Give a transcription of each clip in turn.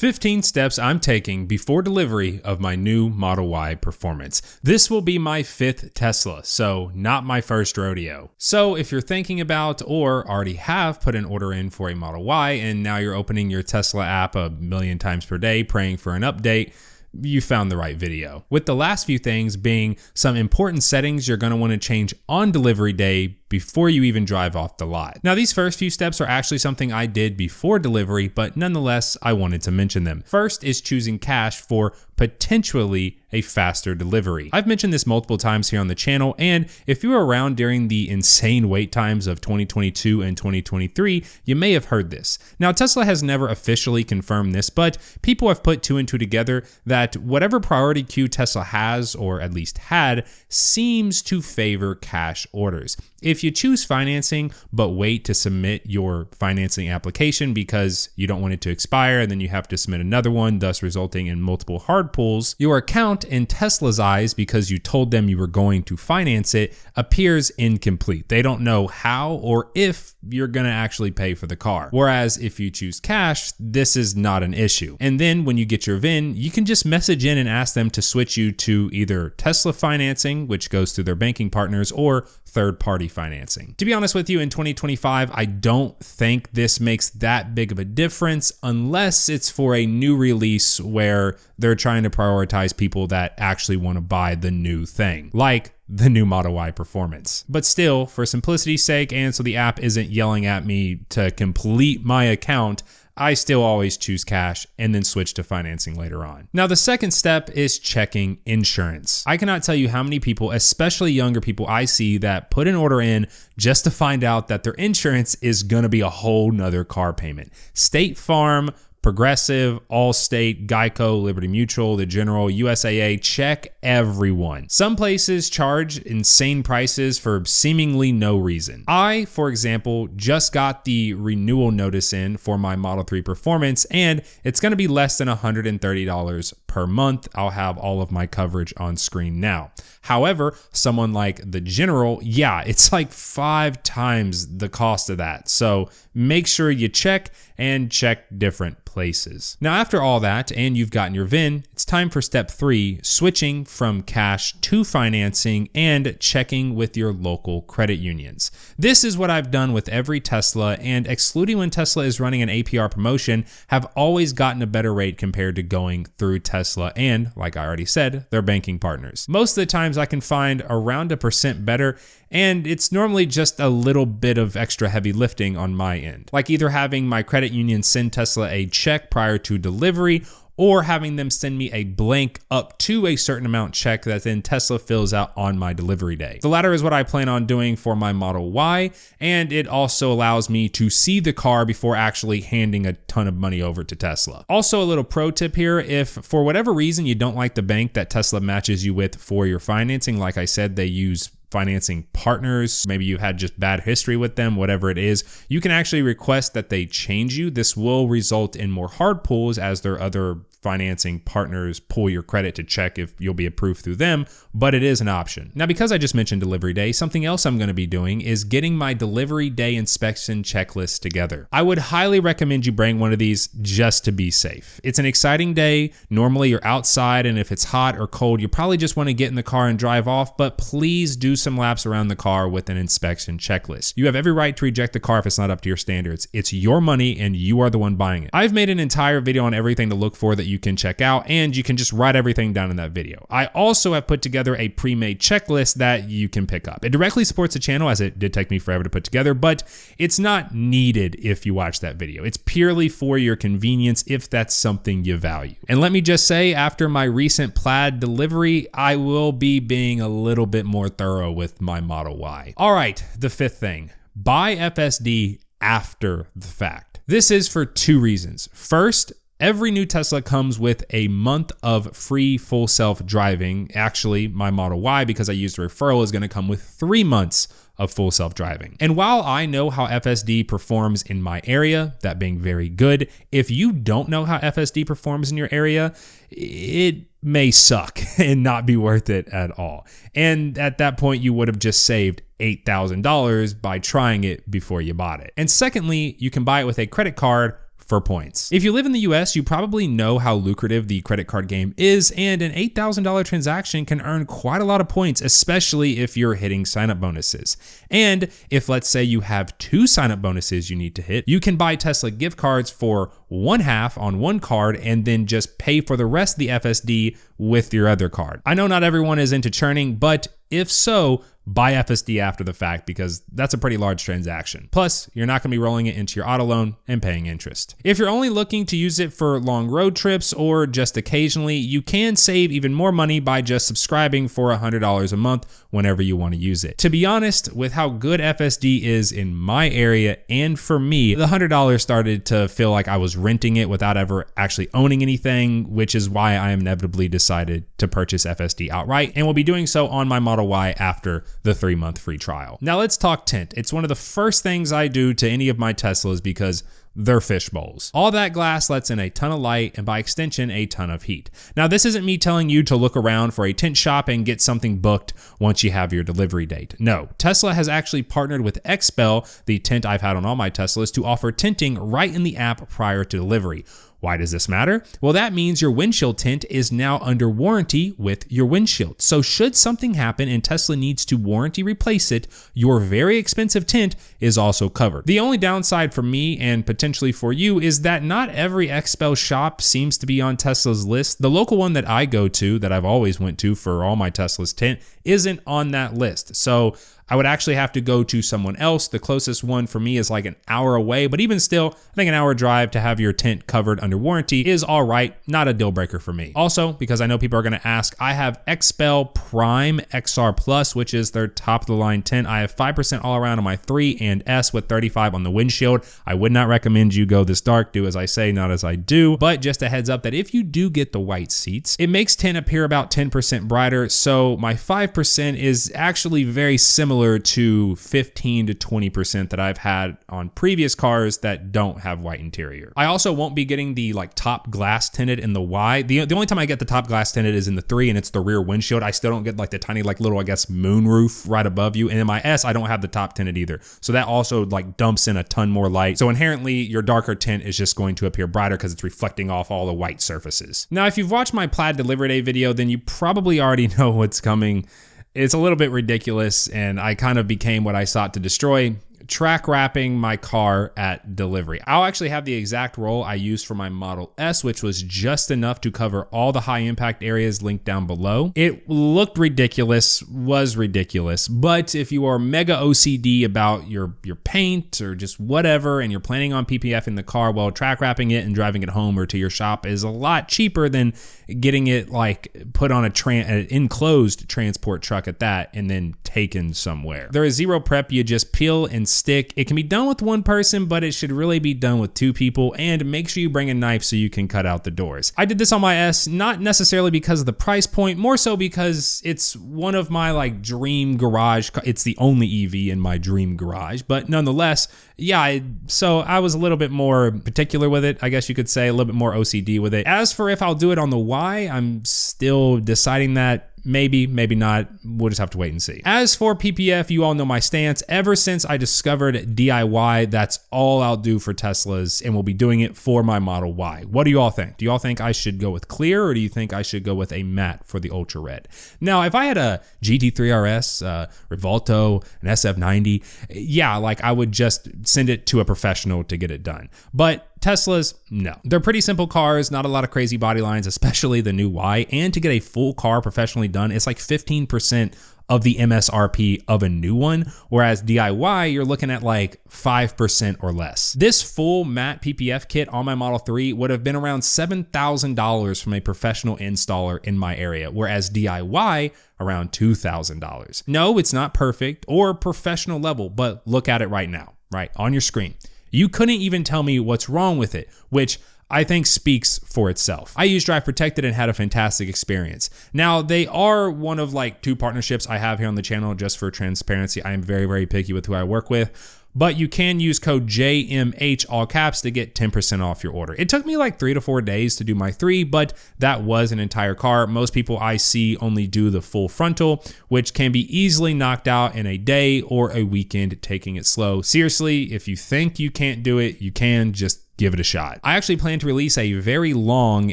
15 steps I'm taking before delivery of my new Model Y Performance. This will be my 5th Tesla, so not my first rodeo. So if you're thinking about or already have put an order in for a Model Y and now you're opening your Tesla app a million times per day praying for an update, you found the right video. With the last few things being some important settings you're going to want to change on delivery day before you even drive off the lot. Now, these first few steps are actually something I did before delivery, but nonetheless, I wanted to mention them. First is choosing cash for potentially a faster delivery. I've mentioned this multiple times here on the channel, and if you were around during the insane wait times of 2022 and 2023, you may have heard this. Now, Tesla has never officially confirmed this, but people have put two and two together that whatever priority queue Tesla has, or at least had, seems to favor cash orders. If you choose financing, but wait to submit your financing application because you don't want it to expire and then you have to submit another one, thus resulting in multiple hard pulls, your account in Tesla's eyes, because you told them you were going to finance it, appears incomplete. They don't know how or if you're going to actually pay for the car. Whereas if you choose cash, this is not an issue. And then when you get your VIN, you can just message in and ask them to switch you to either Tesla financing, which goes through their banking partners, or third-party financing. To be honest with you, in 2025, I don't think this makes that big of a difference unless it's for a new release where they're trying to prioritize people that actually want to buy the new thing, like the new Model Y Performance. But still, for simplicity's sake, and so the app isn't yelling at me to complete my account, I still always choose cash and then switch to financing later on. Now, the second step is checking insurance. I cannot tell you how many people, especially younger people, I see that put an order in just to find out that their insurance is gonna be a whole nother car payment. State Farm, Progressive, Allstate, Geico, Liberty Mutual, The General, USAA, check everyone. Some places charge insane prices for seemingly no reason. I, for example, just got the renewal notice in for my Model 3 Performance, and it's gonna be less than $130 per month. I'll have all of my coverage on screen now. However, someone like The General, yeah, it's like 5 times the cost of that. So make sure you check and check different places. Now, after all that, and you've gotten your VIN, it's time for step 3, switching from cash to financing and checking with your local credit unions. This is what I've done with every Tesla, and excluding when Tesla is running an APR promotion, have always gotten a better rate compared to going through Tesla and, like I already said, their banking partners. Most of the times I can find around 1% better, and it's normally just a little bit of extra heavy lifting on my end, like either having my credit union send Tesla a check prior to delivery or having them send me a blank up to a certain amount check that then Tesla fills out on my delivery day. The latter is what I plan on doing for my Model Y, and it also allows me to see the car before actually handing a ton of money over to Tesla. Also, a little pro tip here, if for whatever reason you don't like the bank that Tesla matches you with for your financing, like I said, they use financing partners, maybe you had just bad history with them, whatever it is, you can actually request that they change you. This will result in more hard pulls as their other financing partners pull your credit to check if you'll be approved through them, but it is an option. Now, because I just mentioned delivery day, something else I'm going to be doing is getting my delivery day inspection checklist together. I would highly recommend you bring one of these just to be safe. It's an exciting day. Normally you're outside, and if it's hot or cold, you probably just want to get in the car and drive off, but please do some laps around the car with an inspection checklist. You have every right to reject the car if it's not up to your standards. It's your money and you are the one buying it. I've made an entire video on everything to look for that you can check out, and you can just write everything down in that video. I also have put together a pre-made checklist that you can pick up. It directly supports the channel, as it did take me forever to put together, but it's not needed if you watch that video. It's purely for your convenience if that's something you value. And let me just say, after my recent Plaid delivery, I will be being a little bit more thorough with my Model Y. All right, the 5th thing, buy FSD after the fact. This is for 2 reasons. First, every new Tesla comes with a month of free full self-driving. Actually, my Model Y, because I used a referral, is going to come with 3 months of full self-driving. And while I know how FSD performs in my area, that being very good, if you don't know how FSD performs in your area, it may suck and not be worth it at all. And at that point, you would have just saved $8,000 by trying it before you bought it. And secondly, you can buy it with a credit card for points. If you live in the US, you probably know how lucrative the credit card game is, and an $8,000 transaction can earn quite a lot of points, especially if you're hitting sign-up bonuses. And if, let's say, you have 2 sign-up bonuses you need to hit, you can buy Tesla gift cards for 1/2 on one card and then just pay for the rest of the FSD with your other card. I know not everyone is into churning, but if so, buy FSD after the fact because that's a pretty large transaction. Plus, you're not going to be rolling it into your auto loan and paying interest. If you're only looking to use it for long road trips or just occasionally, you can save even more money by just subscribing for $100 a month whenever you want to use it. To be honest, with how good FSD is in my area and for me, the $100 started to feel like I was renting it without ever actually owning anything, which is why I inevitably decided to purchase FSD outright and will be doing so on my Model Y after the 3-month free trial. Now let's talk tint. It's one of the first things I do to any of my Teslas because they're fish bowls. All that glass lets in a ton of light and by extension, a ton of heat. Now this isn't me telling you to look around for a tint shop and get something booked once you have your delivery date. No, Tesla has actually partnered with Expel, the tint I've had on all my Teslas, to offer tinting right in the app prior to delivery. Why does this matter? Well, that means your windshield tint is now under warranty with your windshield. So should something happen and Tesla needs to warranty replace it, your very expensive tint is also covered. The only downside for me and potentially for you is that not every Expel shop seems to be on Tesla's list. The local one that I go to, that I've always went to for all my Tesla's tint, isn't on that list. So I would actually have to go to someone else. The closest one for me is like an hour away, but even still, I think an hour drive to have your tint covered under warranty is all right, not a deal breaker for me. Also, because I know people are gonna ask, I have Expel Prime XR Plus, which is their top of the line tint. I have 5% all around on my 3 and S with 35 on the windshield. I would not recommend you go this dark, do as I say, not as I do, but just a heads up that if you do get the white seats, it makes tint appear about 10% brighter, so my 5% is actually very similar to 15 to 20% that I've had on previous cars that don't have white interior. I also won't be getting the like top glass tinted in the Y. The only time I get the top glass tinted is in the 3 and it's the rear windshield. I still don't get like the tiny like little, I guess, moon roof right above you. And in my S, I don't have the top tinted either. So that also like dumps in a ton more light. So inherently your darker tint is just going to appear brighter because it's reflecting off all the white surfaces. Now, if you've watched my Plaid delivery day video, then you probably already know what's coming. It's a little bit ridiculous, and I kind of became what I sought to destroy, track wrapping my car at delivery. I'll actually have the exact roll I used for my Model S, which was just enough to cover all the high impact areas linked down below. It looked ridiculous, was ridiculous, but if you are mega OCD about your paint or just whatever, and you're planning on PPFing the car, well, track wrapping it and driving it home or to your shop is a lot cheaper than getting it like put on an enclosed transport truck at that and then taken somewhere. There is zero prep, you just peel and stick. It can be done with one person, but it should really be done with 2 people, and make sure you bring a knife so you can cut out the doors. I did this on my S, not necessarily because of the price point, more so because it's one of my like dream garage. It's the only EV in my dream garage, but nonetheless, yeah, so I was a little bit more particular with it, I guess you could say, a little bit more OCD with it. As for if I'll do it on the Y, I'm still deciding that. Maybe, maybe not. We'll just have to wait and see. As for PPF, you all know my stance. Ever since I discovered DIY, that's all I'll do for Teslas, and we'll be doing it for my Model Y. What do you all think? Do you all think I should go with clear, or do you think I should go with a matte for the ultra red? Now, if I had a GT3 RS, Revolto, an SF90, yeah, like I would just send it to a professional to get it done. But Teslas, no. They're pretty simple cars, not a lot of crazy body lines, especially the new Y, and to get a full car professionally done, it's like 15% of the MSRP of a new one, whereas DIY, you're looking at like 5% or less. This full matte PPF kit on my Model 3 would have been around $7,000 from a professional installer in my area, whereas DIY, around $2,000. No, it's not perfect or professional level, but look at it right now, right on your screen. You couldn't even tell me what's wrong with it, which I think speaks for itself. I used Drive Protected and had a fantastic experience. Now, they are one of like 2 partnerships I have here on the channel just for transparency. I am very, very picky with who I work with. But you can use code JMH, all caps, to get 10% off your order. It took me like 3 to 4 days to do my 3, but that was an entire car. Most people I see only do the full frontal, which can be easily knocked out in a day or a weekend taking it slow. Seriously, if you think you can't do it, you can. Just give it a shot. I actually plan to release a very long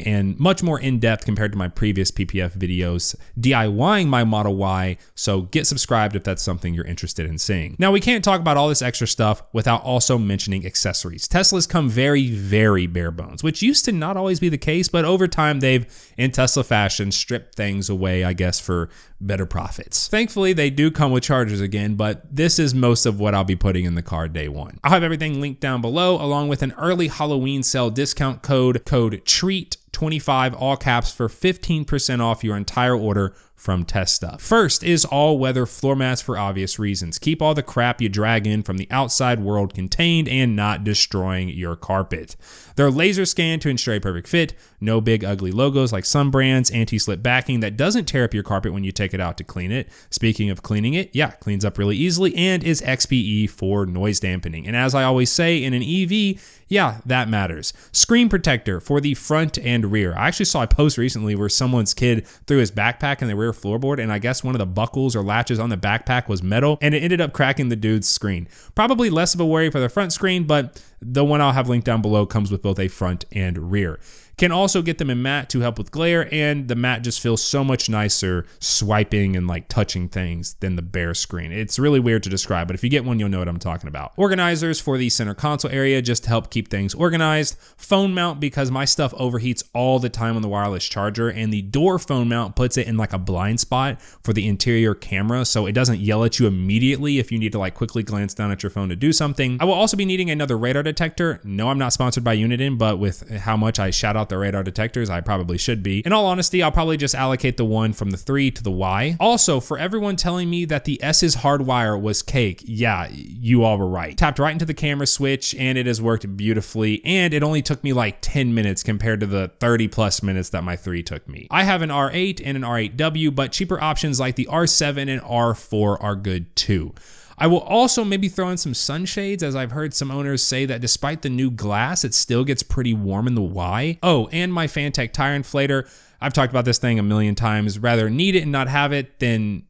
and much more in-depth compared to my previous PPF videos DIYing my Model Y, so get subscribed if that's something you're interested in seeing. Now, we can't talk about all this extra stuff without also mentioning accessories. Teslas come very, very bare bones, which used to not always be the case, but over time they've, in Tesla fashion, stripped things away, I guess, for better profits. Thankfully, they do come with chargers again, but this is most of what I'll be putting in the car day one. I'll have everything linked down below, along with an early Halloween sale discount code TREAT25, all caps, for 15% off your entire order from Test Stuff. First is all-weather floor mats for obvious reasons. Keep all the crap you drag in from the outside world contained and not destroying your carpet. They're laser scanned to ensure a perfect fit, no big ugly logos like some brands, anti-slip backing that doesn't tear up your carpet when you take it out to clean it. Speaking of cleaning it, yeah, cleans up really easily and is XPE for noise dampening. And as I always say, in an EV, yeah, that matters. Screen protector for the front and rear. I actually saw a post recently where someone's kid threw his backpack in the rear floorboard, and I guess one of the buckles or latches on the backpack was metal, and it ended up cracking the dude's screen. Probably less of a worry for the front screen, but the one I'll have linked down below comes with both a front and rear. Can also get them in matte to help with glare, and the matte just feels so much nicer swiping and like touching things than the bare screen. It's really weird to describe, but if you get one, you'll know what I'm talking about. Organizers for the center console area just to help keep things organized. Phone mount because my stuff overheats all the time on the wireless charger, and the door phone mount puts it in like a blind spot for the interior camera, so it doesn't yell at you immediately if you need to like quickly glance down at your phone to do something. I will also be needing another radar detector. No, I'm not sponsored by Uniden, but with how much I shout out the radar detectors, I probably should be. In all honesty, I'll probably just allocate the one from the 3 to the Y. Also, for everyone telling me that the S's hardwire was cake, yeah, you all were right. Tapped right into the camera switch and it has worked beautifully, and it only took me like 10 minutes compared to the 30 plus minutes that my 3 took me. I have an R8 and an R8W, but cheaper options like the R7 and R4 are good too. I will also maybe throw in some sunshades, as I've heard some owners say that despite the new glass, it still gets pretty warm in the Y. Oh, and my Fantech tire inflator. I've talked about this thing a million times. Rather need it and not have it than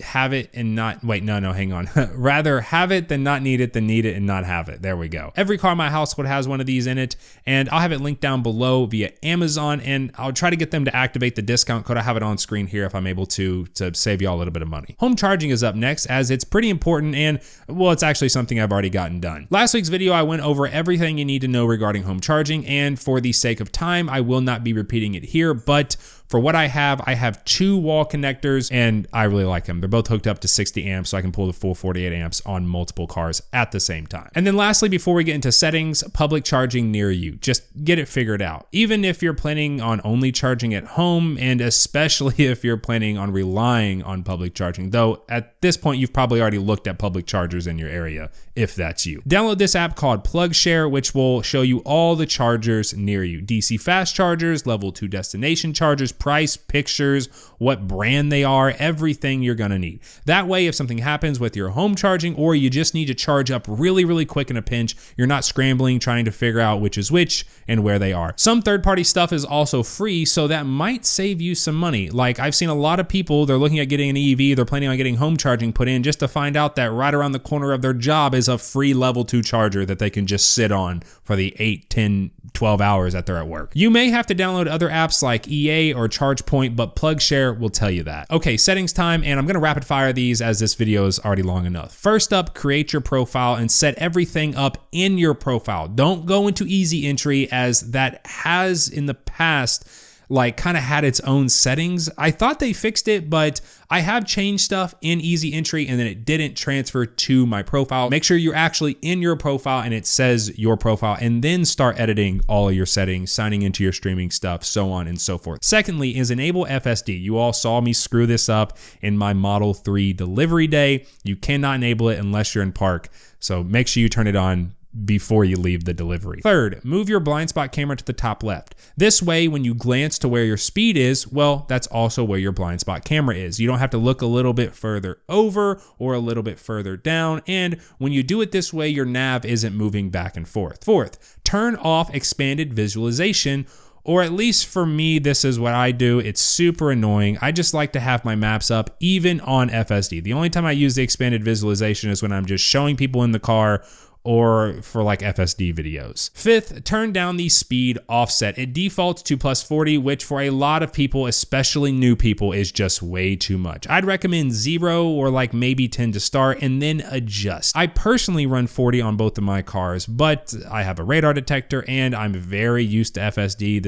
have it and not, wait, no, hang on. Rather have it than not need it than need it and not have it. There we go. Every car in my household has one of these in it, and I'll have it linked down below via Amazon, and I'll try to get them to activate the discount code. I have it on screen here if I'm able to save y'all a little bit of money. Home charging is up next, as it's pretty important, and well, it's actually something I've already gotten done. Last week's video, I went over everything you need to know regarding home charging, and for the sake of time, I will not be repeating it here, but for what I have 2 wall connectors, and I really like them. They're both hooked up to 60 amps, so I can pull the full 48 amps on multiple cars at the same time. And then lastly, before we get into settings, public charging near you. Just get it figured out. Even if you're planning on only charging at home, and especially if you're planning on relying on public charging, though at this point, you've probably already looked at public chargers in your area, if that's you. Download this app called PlugShare, which will show you all the chargers near you. DC fast chargers, level 2 destination chargers, price, pictures, what brand they are, everything you're gonna need. That way, if something happens with your home charging, or you just need to charge up really, really quick in a pinch, you're not scrambling trying to figure out which is which and where they are. Some third-party stuff is also free, so that might save you some money. Like, I've seen a lot of people, they're looking at getting an EV, they're planning on getting home charging put in, just to find out that right around the corner of their job is a free level 2 charger that they can just sit on for the 8, 10, 12 hours that they're at work. You may have to download other apps like EA or ChargePoint, but PlugShare will tell you that. Okay, settings time, and I'm gonna rapid fire these as this video is already long enough. First up, create your profile and set everything up in your profile. Don't go into easy entry, as that has in the past like kind of had its own settings. I thought they fixed it, but I have changed stuff in easy entry and then it didn't transfer to my profile. Make sure you're actually in your profile and it says your profile, and then start editing all of your settings, signing into your streaming stuff, so on and so forth. Secondly is enable FSD. You all saw me screw this up in my Model 3 delivery day. You cannot enable it unless you're in park, so make sure you turn it on before you leave the delivery. Third, move your blind spot camera to the top left. This way, when you glance to where your speed is, well, that's also where your blind spot camera is. You don't have to look a little bit further over or a little bit further down, and when you do it this way, your nav isn't moving back and forth. Fourth, turn off expanded visualization, or at least for me, this is what I do. It's super annoying. I just like to have my maps up even on FSD. The only time I use the expanded visualization is when I'm just showing people in the car, or for like FSD videos. Fifth, turn down the speed offset. It defaults to +40, which for a lot of people, especially new people, is just way too much. I'd recommend 0 or like maybe 10 to start and then adjust. I personally run 40 on both of my cars, but I have a radar detector and I'm very used to FSD.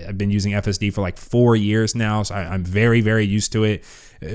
I've been using FSD for like 4 years now, so I'm very, very used to it.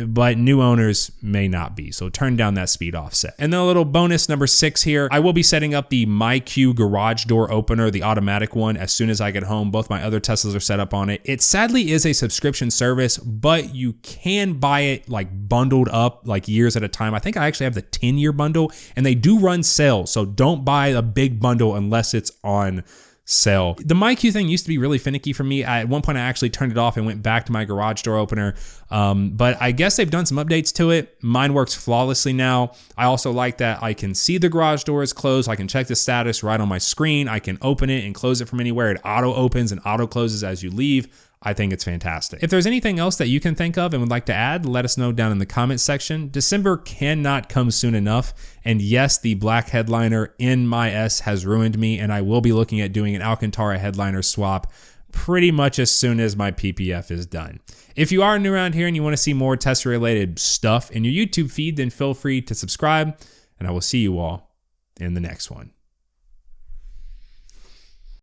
But new owners may not be, so turn down that speed offset. And then a little bonus, number 6 here, I will be setting up the MyQ garage door opener, the automatic one, as soon as I get home. Both my other Teslas are set up on it. It sadly is a subscription service, but you can buy it like bundled up like years at a time. I think I actually have the 10-year bundle, and they do run sales, so don't buy a big bundle unless it's on sale. The MyQ thing used to be really finicky for me. At one point I actually turned it off and went back to my garage door opener, but I guess they've done some updates to it. Mine works flawlessly now. I also like that I can see the garage doors closed. I can check the status right on my screen. I can open it and close it from anywhere. It auto opens and auto closes as you leave. I think it's fantastic. If there's anything else that you can think of and would like to add, let us know down in the comments section. December cannot come soon enough. And yes, the black headliner in my S has ruined me, and I will be looking at doing an Alcantara headliner swap pretty much as soon as my PPF is done. If you are new around here and you want to see more Tesla related stuff in your YouTube feed, then feel free to subscribe, and I will see you all in the next one.